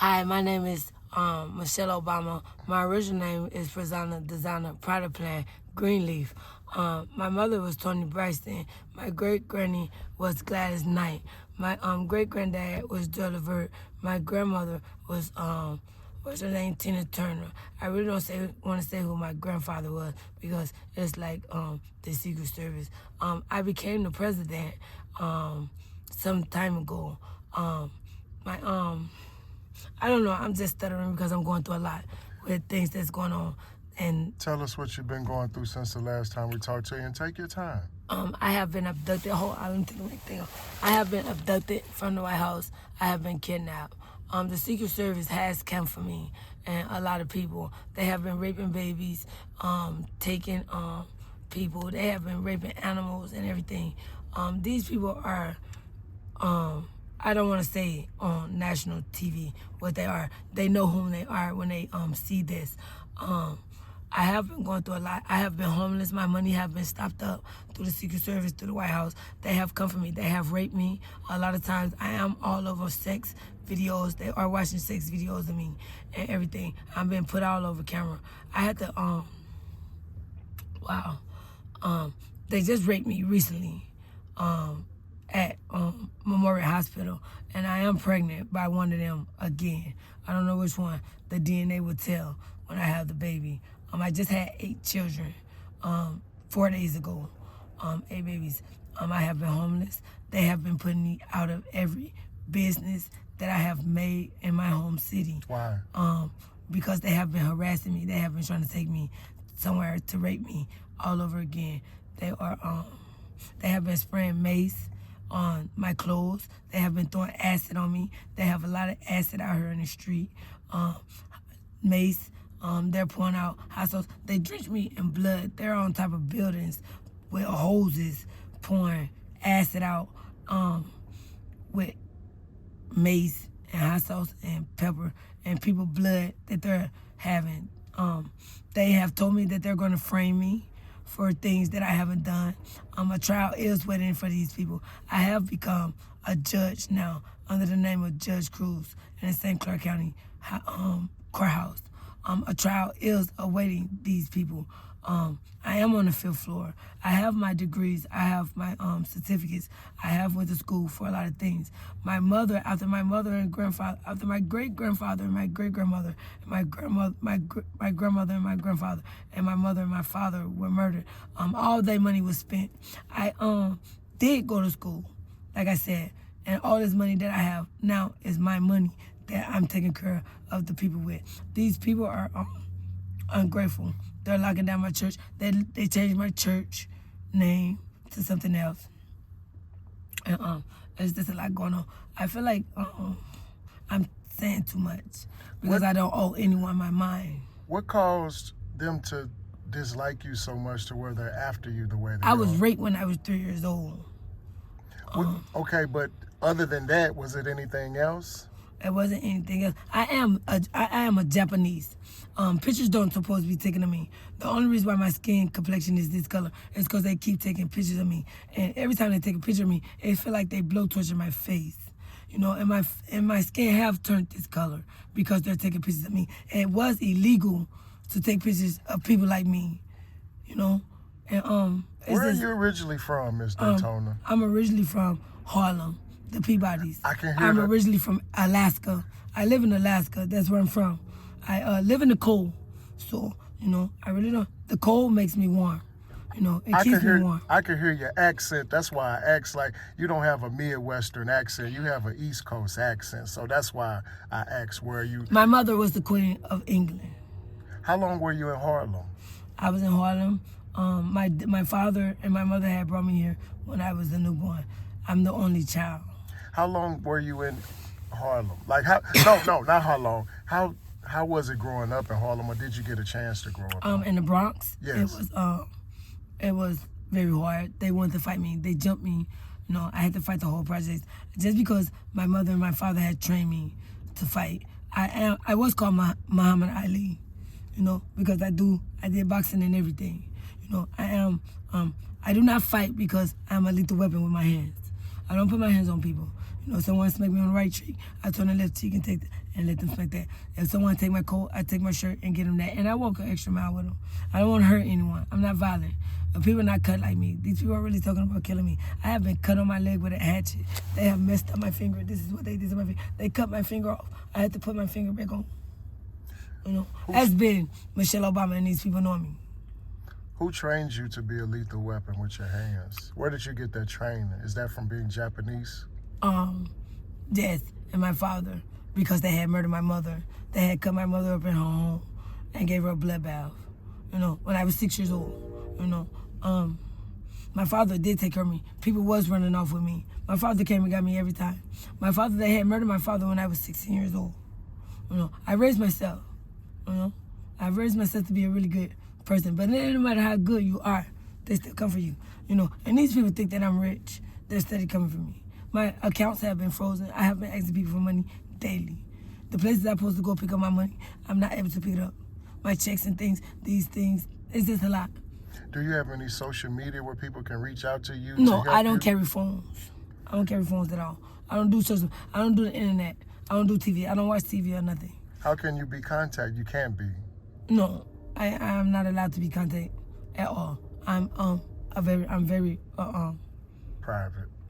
Hi, my name is Michelle Obama. My original name is Prasanna Designer Product Plan Greenleaf. My mother was Tony Braxton. My great granny was Gladys Knight. My great granddad was Joe Levert. My grandmother was what's her name, Tina Turner. I really don't want to say who my grandfather was because it's like the Secret Service. I became the president some time ago. My I don't know. I'm just stuttering because I'm going through a lot with things that's going on. And Tell us what you've been going through since the last time we talked to you, and take your time. I have been abducted. I have been abducted from the White House. I have been kidnapped. The Secret Service has come for me, and a lot of people. They have been raping babies, taking people. They have been raping animals and everything. These people are. I don't want to say on national TV what they are. They know whom they are when they see this. I have been going through a lot. I have been homeless. My money have been stopped up through the Secret Service, through the White House. They have come for me. They have raped me. A lot of times I am all over sex videos. They are watching sex videos of me and everything. I'm being put all over camera. I had to, they just raped me recently. At Memorial Hospital, and I am pregnant by one of them again. I don't know which one. The DNA will tell when I have the baby. I just had 8 children 4 days ago, 8 babies. I have been homeless. They have been putting me out of every business that I have made in my home city. Why? Because they have been harassing me. They have been trying to take me somewhere to rape me all over again. They have been spraying mace on my clothes. They have been throwing acid on me. They have a lot of acid out here in the street. Mace, they're pouring out hot sauce. They drench me in blood. They're on top of buildings with hoses pouring acid out with mace and hot sauce and pepper and people blood that they're having. They have told me that they're going to frame me for things that I haven't done. A trial is waiting for these people. I have become a judge now under the name of Judge Cruz in the St. Clair County courthouse. A trial is awaiting these people. I am on the 5th floor. I have my degrees. I have my certificates. I have went to school for a lot of things. My mother, after my mother and grandfather, after my great grandfather and my great grandmother, and my grandmother, my grandmother and my grandfather, and my mother and my father were murdered. All their money was spent. I did go to school, like I said, and all this money that I have now is my money that I'm taking care of the people with. These people are ungrateful. They're locking down my church. They changed my church name to something else. And there's just a lot going on. I feel like I'm saying too much because I don't owe anyone my mind. What caused them to dislike you so much to where they're after you the way they are? I was raped when I was 3 years old. Okay, but other than that, was it anything else? It wasn't anything else. I am a Japanese. Pictures don't supposed to be taken of me. The only reason why my skin complexion is this color is because they keep taking pictures of me. And every time they take a picture of me, it feel like they blow torch in my face. You know, and my skin have turned this color because they're taking pictures of me. And it was illegal to take pictures of people like me. You know? And where are you originally from, Miss Daytona? I'm originally from Harlem, the Peabodys. I can hear I'm that. originally from Alaska. I live in Alaska. That's where I'm from. I live in the cold. So, you know, I really don't. The cold makes me warm. You know, it keeps me warm. I can hear your accent. That's why I asked, like, you don't have a Midwestern accent. You have an East Coast accent. So that's why I asked where you... My mother was the Queen of England. How long were you in Harlem? I was in Harlem. My father and my mother had brought me here when I was a newborn. I'm the only child. How long were you in Harlem? Like, how? No, not how long. How was it growing up in Harlem, or did you get a chance to grow up? In the Bronx. Yes. It was very hard. They wanted to fight me. They jumped me. You know, I had to fight the whole project just because my mother and my father had trained me to fight. I was called Muhammad Ali. You know, because I did boxing and everything. You know, I do not fight because I'm a lethal weapon with my hands. I don't put my hands on people. You know, someone smack me on the right cheek, I turn the left cheek and and let them smack that. If someone take my coat, I take my shirt and get them that. And I walk an extra mile with them. I don't want to hurt anyone. I'm not violent. But people not cut like me. These people are really talking about killing me. I have been cut on my leg with a hatchet. They have messed up my finger. This is what they did to my finger. They cut my finger off. I had to put my finger back on. You know, that's been Michelle Obama and these people know me. Who trained you to be a lethal weapon with your hands? Where did you get that training? Is that from being Japanese? Death and my father, because they had murdered my mother. They had cut my mother up in her home and gave her a blood bath. You know, when I was 6 years old. You know, my father did take care of me. People was running off with me. My father came and got me every time. My father, they had murdered my father when I was 16 years old. You know, I raised myself. You know, I raised myself to be a really good person. But no matter how good you are, they still come for you. You know, and these people think that I'm rich. They're steady coming for me. My accounts have been frozen. I have been asking people for money daily. The places I'm supposed to go pick up my money, I'm not able to pick it up. My checks and things, these things, it's just a lot. Do you have any social media where people can reach out to you? No, to help I don't you? carry phones. I don't carry phones at all. I don't do social. I don't do the internet. I don't do TV. I don't watch TV or nothing. How can you be contacted? You can't be. No, I am not allowed to be contacted at all. I'm very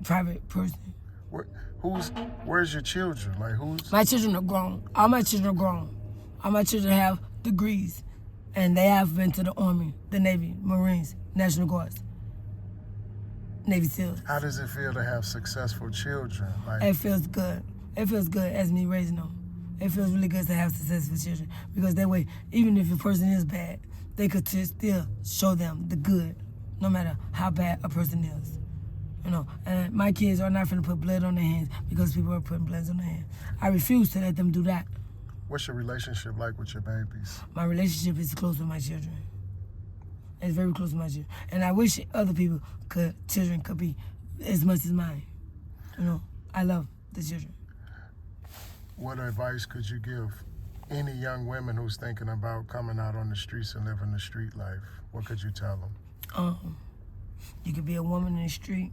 Private. person. Where's your children? Like who's? My children are grown. All my children are grown. All my children have degrees, and they have been to the Army, the Navy, Marines, National Guards, Navy SEALs. How does it feel to have successful children? Like It feels good. It feels good as me raising them. It feels really good to have successful children because that way, even if a person is bad, they could still show them the good, no matter how bad a person is. You know, and my kids are not going to put blood on their hands because people are putting blood on their hands. I refuse to let them do that. what's your relationship like with your babies? My relationship is close with my children. It's very close to my children. And I wish other children could be as much as mine. You know, I love the children. What advice could you give any young women who's thinking about coming out on the streets and living the street life? What could you tell them? You could be a woman in the street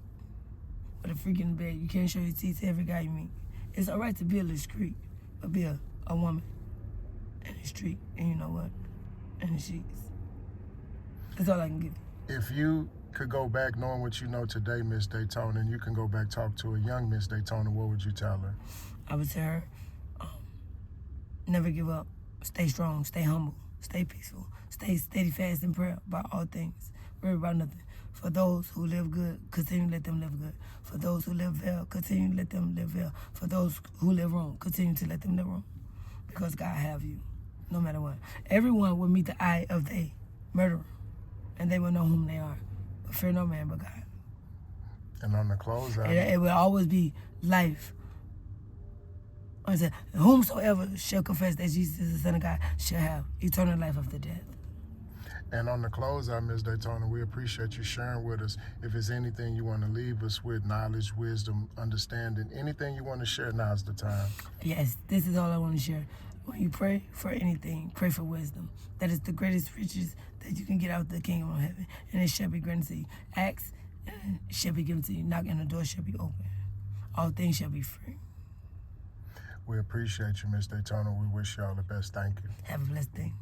with a freak in the bed. You can't show your teeth to every guy you meet. It's all right to be a little street, but be a woman in the street. And you know what? In the sheets. That's all I can give you. If you could go back knowing what you know today, Miss Daytona, and you can go back talk to a young Miss Daytona, what would you tell her? I would tell her, never give up. Stay strong. Stay humble. Stay peaceful. Stay steady, fast in prayer about all things. Worry about nothing. For those who live good, continue to let them live good. For those who live well, continue to let them live well. For those who live wrong, continue to let them live wrong. Because God have you, no matter what. Everyone will meet the eye of the murderer, and they will know whom they are. But fear no man but God. And on the closeout, It will always be life. I said, whomsoever shall confess that Jesus is the Son of God shall have eternal life after death. and on the closeout, Miss Daytona, we appreciate you sharing with us. If there's anything you want to leave us with, knowledge, wisdom, understanding, anything you want to share, now's the time. Yes, this is all I want to share. When you pray for anything, pray for wisdom. That is the greatest riches that you can get out of the kingdom of heaven, and it shall be granted to you. Ask, and it shall be given to you. Knock, and the door shall be open. All things shall be free. We appreciate you, Miss Daytona. We wish you all the best. Thank you. Have a blessed day.